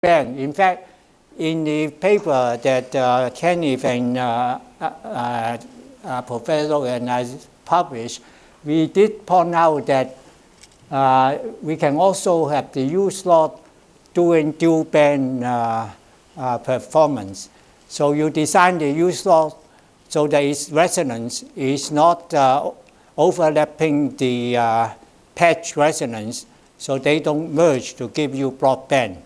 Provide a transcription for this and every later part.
band. In fact, in the paper that Kenneth and Professor and I published, we did point out that we can also have the U slot doing dual band performance. So you design the U slot so that its resonance is not overlapping the patch resonance, so they don't merge to give you broadband.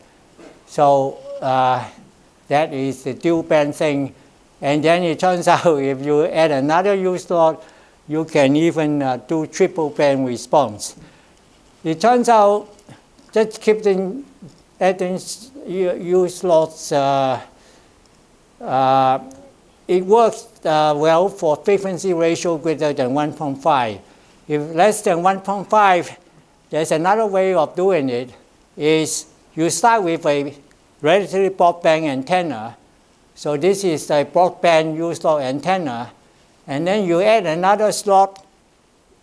So that is the dual band thing. And then it turns out if you add another U slot, you can even do triple band response. It turns out just keeping adding U slots, it works well for frequency ratio greater than 1.5. If less than 1.5, there's another way of doing it, is you start with a relatively broadband antenna. So this is a broadband U slot antenna. And then you add another slot.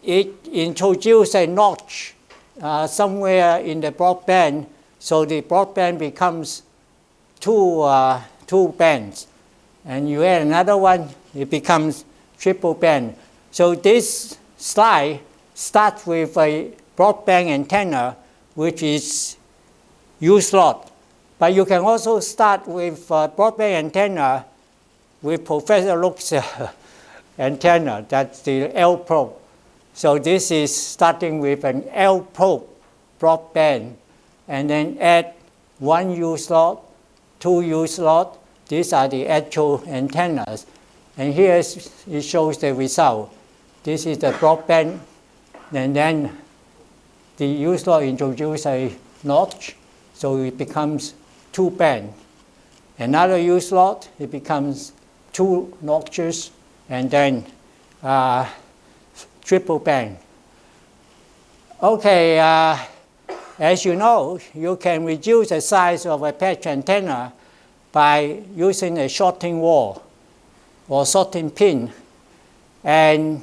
It introduces a notch somewhere in the broadband. So the broadband becomes two bands. And you add another one, it becomes triple band. So this slide starts with a broadband antenna, which is U slot. But you can also start with broadband antenna with Professor Luke's antenna, that's the L probe. So this is starting with an L probe broadband, and then add one U slot, two U slot. These are the actual antennas. And here it shows the result. This is the broadband, and then the U slot introduces a notch, so it becomes two band. Another U slot, it becomes two notches, and then triple band. Okay, as you know, you can reduce the size of a patch antenna by using a sorting wall or sorting pin. And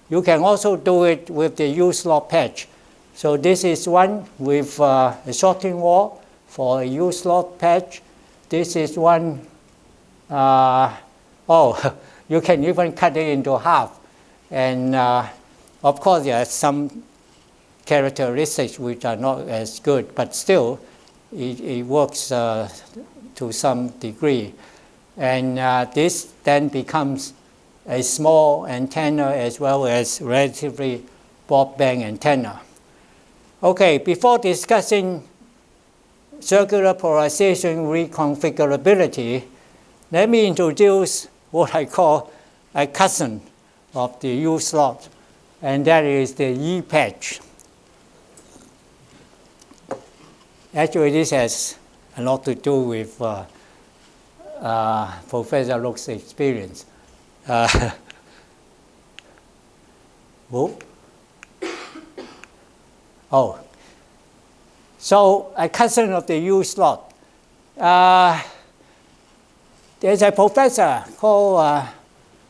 you can also do it with the U slot patch. So this is one with a sorting wall for a U slot patch. This is one, you can even cut it into half. And of course, there are some characteristics which are not as good, but still it works to some degree. And this then becomes a small antenna as well as relatively broadband antenna. Okay, before discussing circular polarization reconfigurability, let me introduce what I call a cousin of the U slot, and that is the E patch. Actually, this has a lot to do with Professor Luke's experience. So a cousin of the U slot. There's a professor called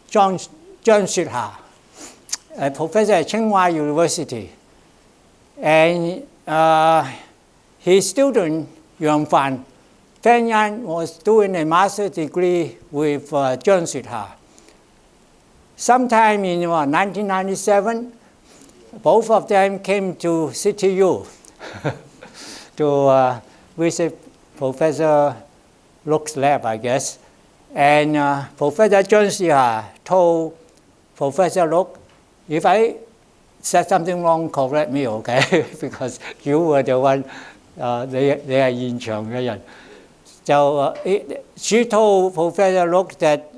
Zhang Shihua, a professor at Tsinghua University. And his student, Yuan Fan was doing a master's degree with Zhang Shihua. Sometime in 1997, both of them came to CTU to visit Professor Luke's lab, I guess. And Professor Zhang Shihua told Professor Luke, if I said something wrong, correct me, okay? Because you were the one, they are in Chang. So she told Professor Luke that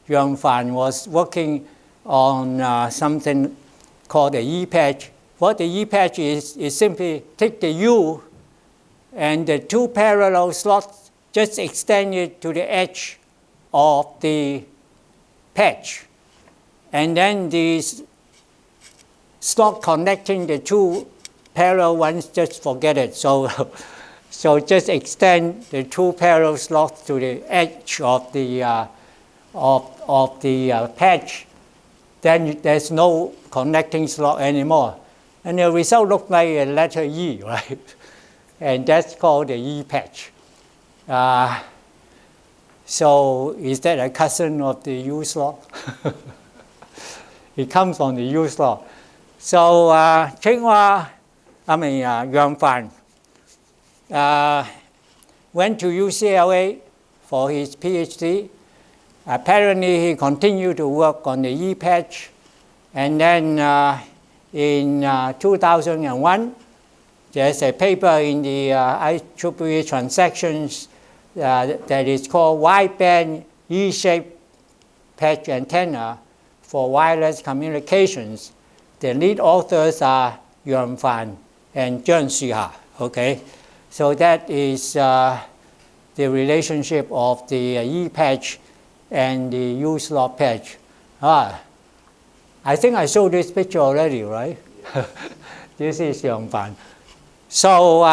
Yuan Fan was working on something called the E patch. What the E patch is simply take the U and the two parallel slots, just extend it to the edge of the patch. And then the slot connecting the two parallel ones, just forget it. So just extend the two parallel slots to the edge of the patch. Then there's no connecting slot anymore. And the result looks like a letter E, right? And that's called the E patch. So is that a cousin of the U slot? It comes from the U slot. So Yang Fan went to UCLA for his PhD. Apparently, he continued to work on the E-patch. And then in 2001, there's a paper in the IEEE Transactions that is called Wideband E-shaped patch antenna for wireless communications. The lead authors are Yang Fan and Zheng Xihua. Okay, so that is the relationship of the E-patch and the U-slot patch. I think I showed this picture already, right? This is Yang Fan. So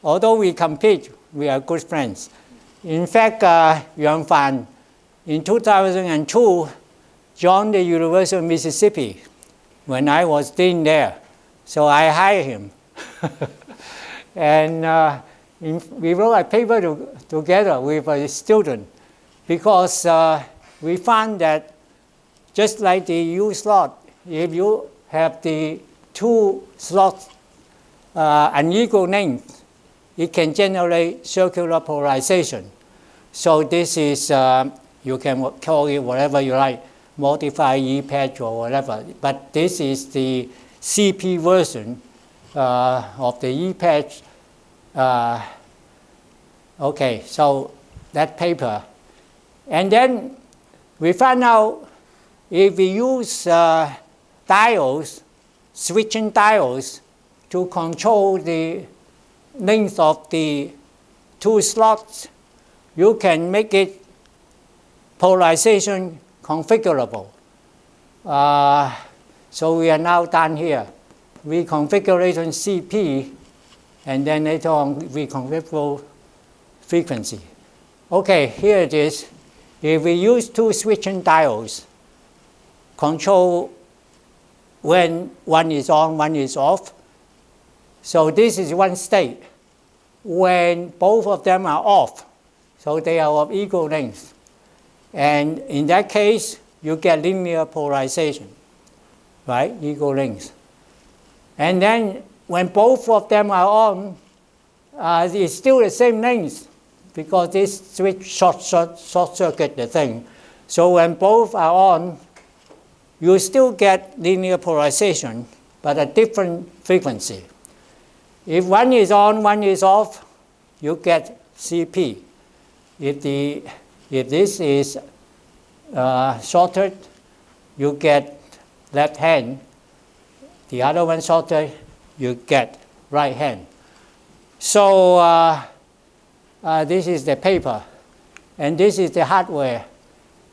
although we compete, we are good friends. In fact, Yang Fan in 2002 joined the University of Mississippi when I was dean there. So I hired him. And we wrote a paper together with a student because we found that just like the U slot, if you have the two slots unequal length, it can generate circular polarization. So this is, you can call it whatever you like, modified E-patch or whatever. But this is the CP version of the E-patch. Okay, so that paper. And then we found out if we use diodes, switching diodes, to control the length of the two slots, you can make it polarization configurable. So we are now done here. Reconfiguration CP, and then later on reconfigurable frequency. Okay, here it is. If we use two switching diodes, control when one is on, one is off. So this is one state. When both of them are off, so they are of equal length. And in that case, you get linear polarization, right? Equal length. And then when both of them are on, it's still the same length because this switch short circuit the thing. So when both are on, you still get linear polarization, but a different frequency. If one is on, one is off, you get CP. If this is shorted, you get left hand. The other one shorted, you get right hand. So this is the paper, and this is the hardware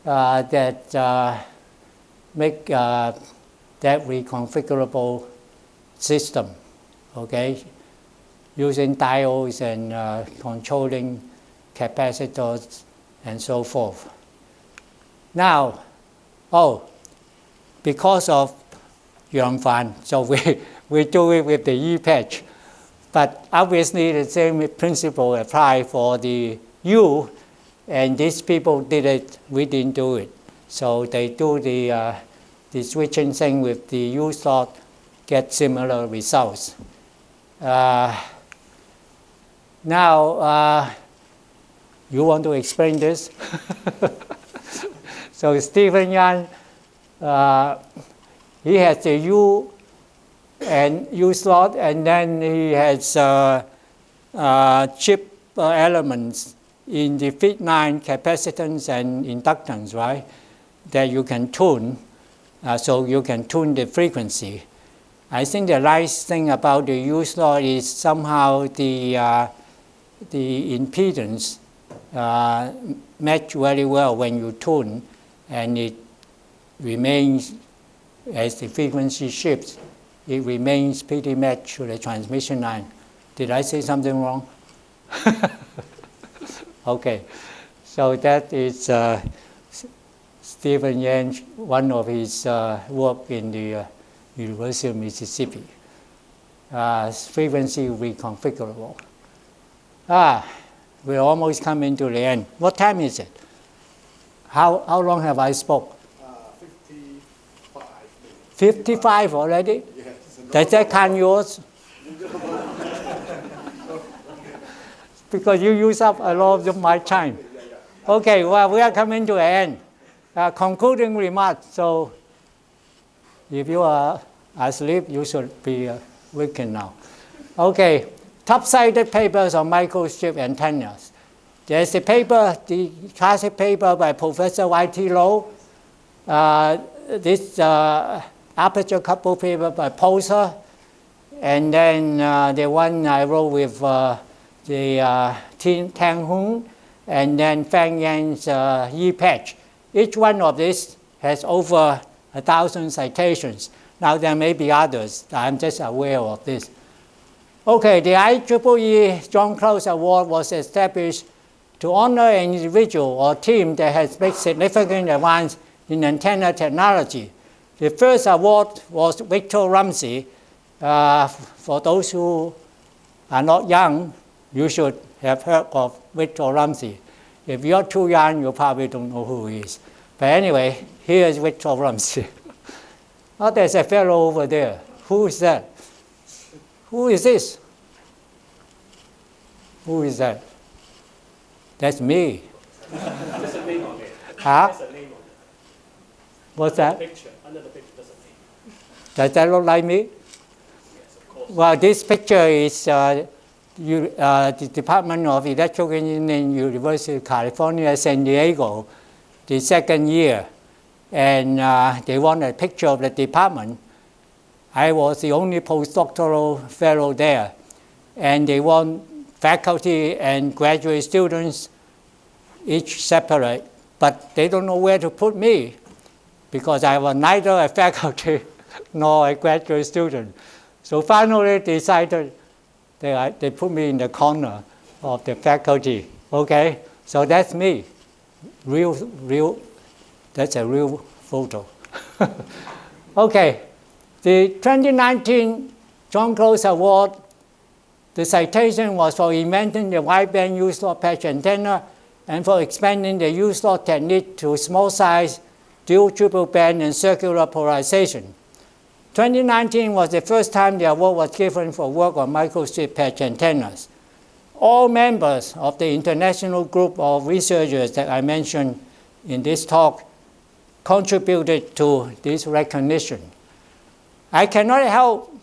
that make that reconfigurable system. Okay, using diodes and controlling capacitors and so forth. Now, because of Yang Fan, so we do it with the E-patch. But obviously the same principle apply for the U, and these people did it, we didn't do it. So they do the switching thing with the U slot, get similar results. Now, you want to explain this? So Stephen Yan, he has the U and U slot, and then he has chip elements in the fit line, capacitance and inductance, right? That you can tune, so you can tune the frequency. I think the nice thing about the U slot is somehow the impedance match very well when you tune, and it remains, as the frequency shifts, it remains pretty matched to the transmission line. Did I say something wrong? Okay, so that is Stephen Yan, one of his work in the University of Mississippi. Frequency reconfigurable. We're almost coming to the end. What time is it? How long have I spoke? 55. 55 already? Yes. Does that count yours? Because you use up a lot of my time. Okay, well, we are coming to an end. Concluding remarks. So, if you are asleep, you should be waking now. Okay, top-sided papers on microstrip antennas. There's a paper, the classic paper by Professor Y.T. Low. This aperture couple paper by Poser. And then the one I wrote with the Tang Hung, and then Fang Yan's Yi Patch. Each one of these has over 1,000 citations. Now there may be others. I'm just aware of this. Okay, the IEEE John Close Award was established to honor an individual or team that has made significant advance in antenna technology. The first award was Victor Rumsey. For those who are not young, you should have heard of Victor Rumsey. If you're too young, you probably don't know who he is. But anyway, here is Victor Rumsey. Oh, there's a fellow over there. Who is that? Who is this? Who is that? That's me. There's a name on it. Huh? There's a name on it. What's that? Under the picture, there's a name. Does that look like me? Yes, of course. Well, this picture is the Department of Electrical Engineering, University of California, San Diego, the second year. And they want a picture of the department. I was the only postdoctoral fellow there. And they want faculty and graduate students, each separate. But they don't know where to put me because I was neither a faculty nor a graduate student. So finally decided they put me in the corner of the faculty. Okay, so that's me. That's a real photo. Okay, the 2019 John Close Award, the citation was for inventing the wideband U-slot patch antenna and for expanding the U-slot technique to small size, dual triple band, and circular polarization. 2019 was the first time the award was given for work on microstrip patch antennas. All members of the international group of researchers that I mentioned in this talk contributed to this recognition. I cannot help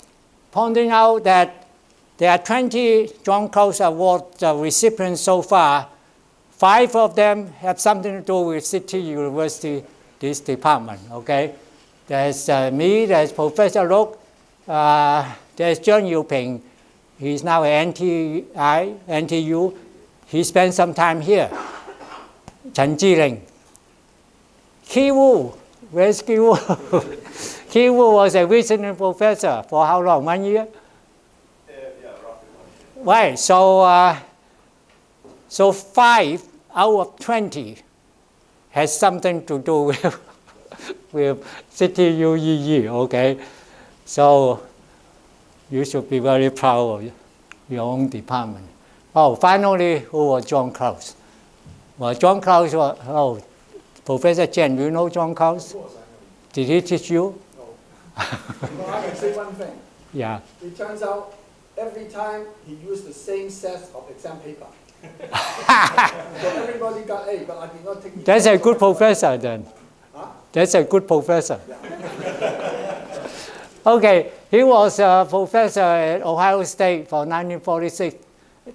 pointing out that there are 20 John Close Award recipients so far. 5 of them have something to do with City University, this department, okay? There's me, there's Professor Luk, there's John Yuping. He's now at NTU. He spent some time here. Chen Jiling. Ki Wu, where's Ki Wu? Ki Wu was a visiting professor for how long? 1 year? Yeah, roughly 1 year. Right, so 5 out of 20 has something to do with City UEE, okay? So you should be very proud of your own department. Oh, finally, who was John Close? Well, John Close was, Professor Chen, you know John Close? Of course I know. Did he teach you? No. No, I can say one thing. Yeah. It turns out every time he used the same set of exam paper. So everybody got A, but I did not take. That's a good professor then. Huh? That's a good professor. Yeah. Okay, he was a professor at Ohio State from 1946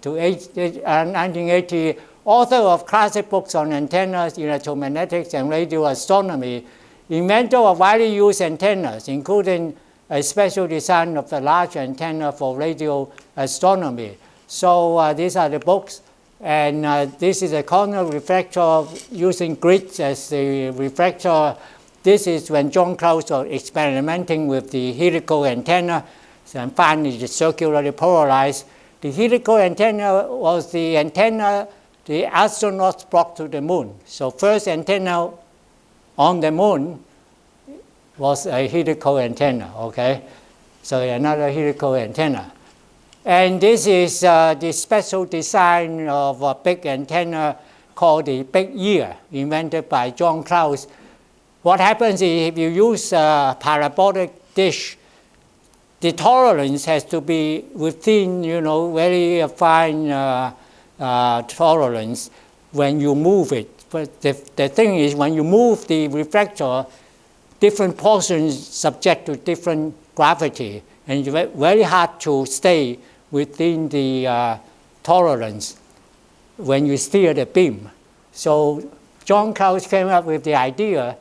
to 1980, author of classic books on antennas, electromagnetics, and radio astronomy, inventor of widely used antennas, including a special design of the large antenna for radio astronomy. So these are the books, and this is a corner reflector using grids as the reflector. This is when John Close was experimenting with the helical antenna, and finally the circularly polarized. The helical antenna was the antenna the astronauts brought to the moon. So first antenna on the moon was a helical antenna, okay? So another helical antenna. And this is the special design of a big antenna called the big ear, invented by John Krause. What happens is if you use a parabolic dish, the tolerance has to be within, very fine tolerance when you move it. But the thing is, when you move the reflector, different portions subject to different gravity, and it's very hard to stay within the tolerance when you steer the beam. So John Krause came up with the idea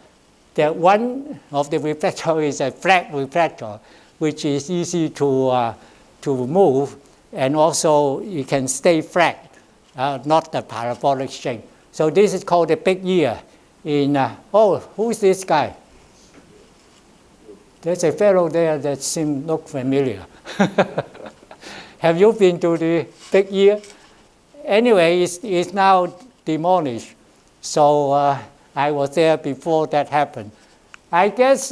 that one of the reflector is a flat reflector, which is easy to move, and also you can stay flat, not the parabolic shape. So this is called the big ear. Who's this guy? There's a fellow there that seems look familiar. Have you been to the big ear? Anyway, it's now demolished. So I was there before that happened. I guess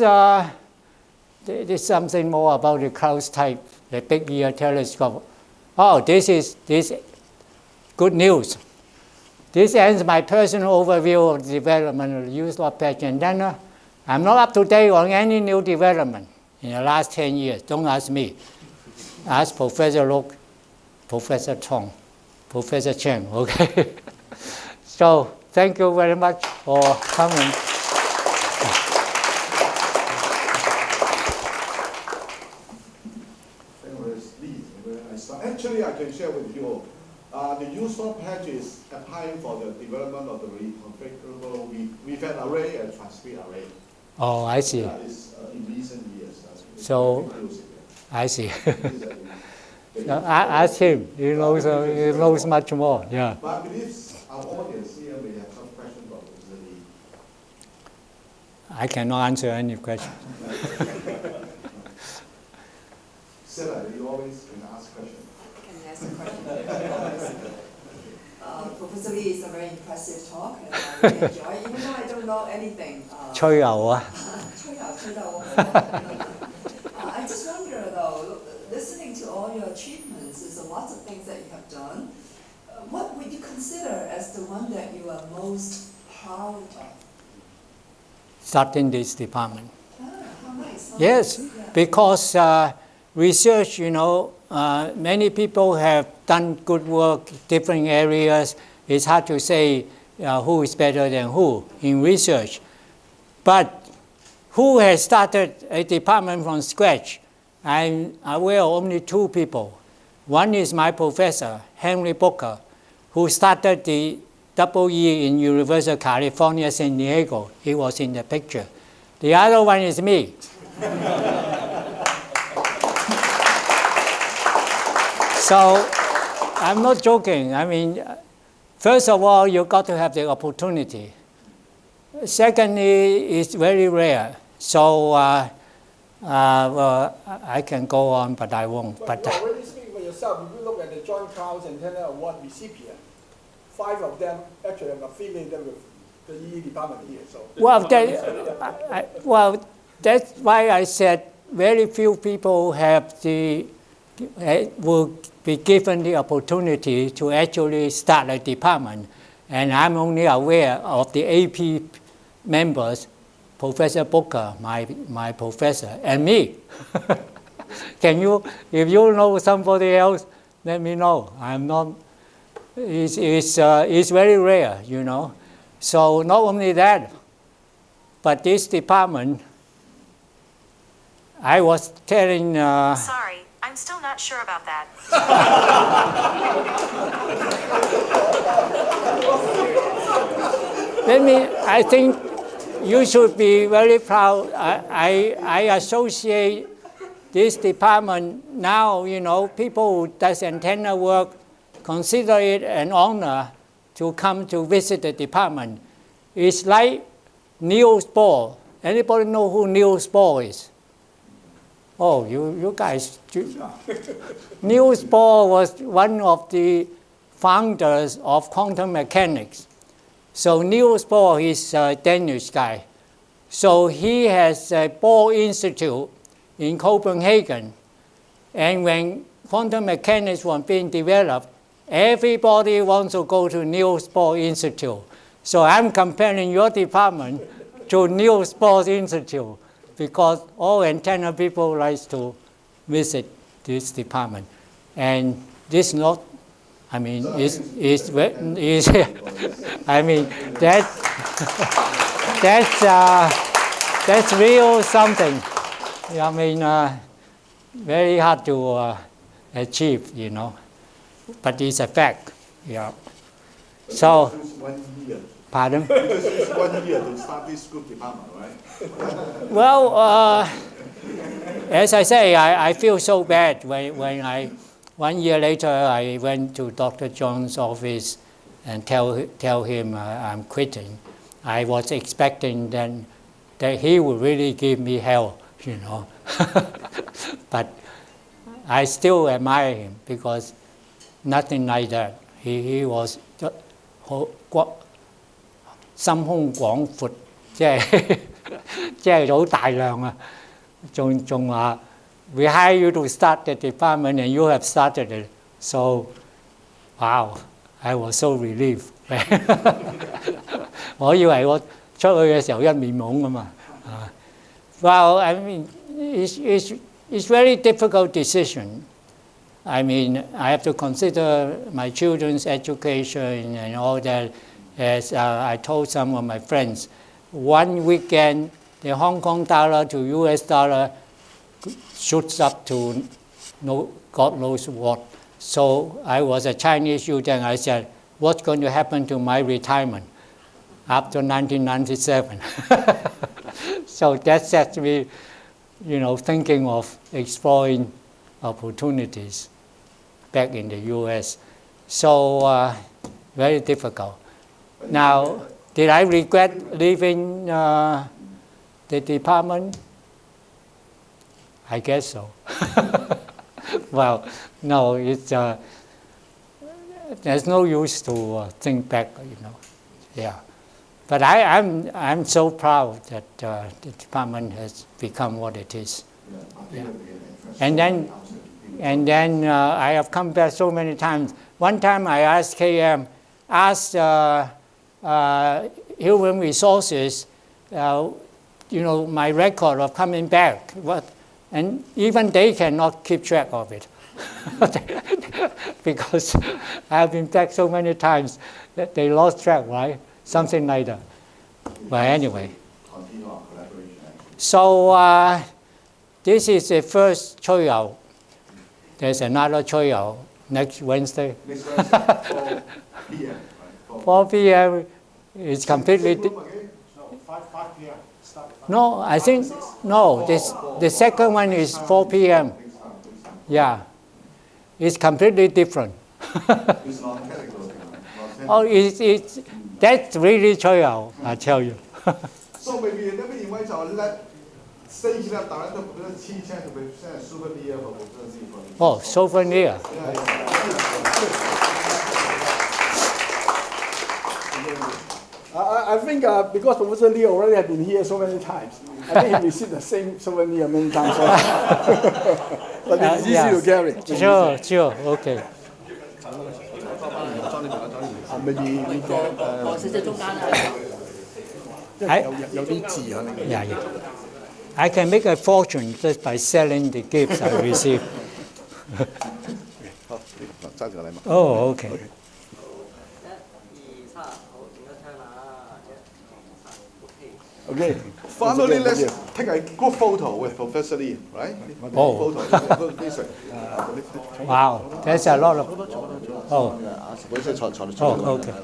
there's something more about the Krause type, the big ear telescope. Oh, this is good news. This ends my personal overview of the development of the useless patch antenna. I'm not up to date on any new development in the last 10 years. Don't ask me. Ask Professor Luke, Professor Fong, Professor Chen, okay? So thank you very much for coming. Actually, I can share with you. The user patch is applying for the development of the reconfigurable reflex array and transmit array. Oh, I see. It's in recent years. So, I see. Ask him. He knows much more. Yeah. But I believe our audience here may have some questions about the. I cannot answer any question. Sarah, you always can ask questions. Can I ask a question? Professor Lee is a very impressive talk, and I really enjoy it, even though I don't know anything. 吹牛啊！I just wonder, though, listening to all your achievements, there's lots of things that you have done. What would you consider as the one that you are most proud of? Starting this department. How nice. Yes, because research, many people have done good work, different areas. It's hard to say who is better than who in research. But who has started a department from scratch? I'm aware of only two people. One is my professor, Henry Booker, who started the EE in University of California, San Diego. He was in the picture. The other one is me. So I'm not joking. I mean, first of all, you got to have the opportunity. Secondly, it's very rare. So I can go on, but I won't. But you already speak for yourself. If you look at the John Krause Antenna Award recipient, 5 of them actually are affiliated with the EE department here. So. Well, that's why I said very few people will be given the opportunity to actually start a department. And I'm only aware of the AP members, Professor Booker, my professor, and me. If you know somebody else, let me know. I'm not, it's very rare, So not only that, but this department, I was telling... Sorry, I'm still not sure about that. I think you should be very proud. I associate this department now, people who does antenna work consider it an honor to come to visit the department. It's like Niels Bohr. Anybody know who Niels Bohr is? Oh, you guys. Niels Bohr was one of the founders of quantum mechanics. So Niels Bohr is a Danish guy. So he has a Bohr Institute in Copenhagen. And when quantum mechanics was being developed, everybody wants to go to Niels Bohr Institute. So I'm comparing your department to Niels Bohr Institute because all antenna people like to visit this department. And this not, I mean, is I mean, that's real something. I mean, very hard to achieve, you know, but it's a fact, yeah. So, Just 1 year. pardon? Just 1 year to start this group department, right? Well, as I say, I feel so bad when 1 year later I went to Dr. John's office and tell him I'm quitting. I was expecting then that he would really give me hell, you know. But I still admire him because nothing like that. He was 心胸廣闊，即係好大量啊！仲話 we hire you to start the department and you have started it. So, wow, I was so relieved. 我以為我出去嘅時候一面懵㗎嘛。Well, I mean, it's very difficult decision. I mean, I have to consider my children's education and all that. As I told some of my friends, one weekend the Hong Kong dollar to US dollar shoots up to God knows what. So I was a Chinese student. I said, what's going to happen to my retirement after 1997? So that sets me, you know, thinking of exploring opportunities back in the US. So very difficult. Now, did I regret leaving the department? I guess so. Well, no, it's there's no use to think back, you know. Yeah, but I'm so proud that the department has become what it is. Yeah. And then I have come back so many times. One time I asked KM, human resources, you know, my record of coming back. And even they cannot keep track of it. Because I have been back so many times that they lost track, right? Something like that. But anyway. So this is the first 吹油. There's another 吹油 next Wednesday. Next Wednesday, 4 p.m. 4 p.m. is completely... No, 5 p.m. Start. No, I think, no, the second one is 4 p.m. Yeah, it's completely different. It's non-technical. Oh, that's really 吹油, I tell you. So maybe let me invite our let say that director to present souvenir for the Oh, souvenir. I think because Professor Lee already had been here so many times, I think he received the same souvenir many times. But it's easy to carry. Sure, okay. Maybe we can. 我寫喺中間啦。有啲字喺裏面。Yeah. I can make a fortune just by selling the gifts I receive. Oh, okay. Okay. Finally, let's take a group photo with Professor Lee, right? Oh. Photo. This way. Wow, there's a lot of... Oh, okay.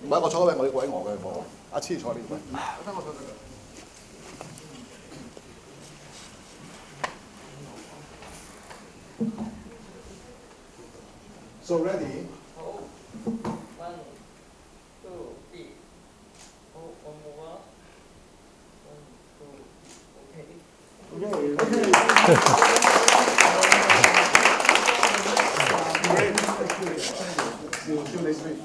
唔係我坐嗰位，我呢個位我嘅課，阿黐坐呢個位。So ready? One, two, three. Oh, one more. 1, 2, okay. See you next week.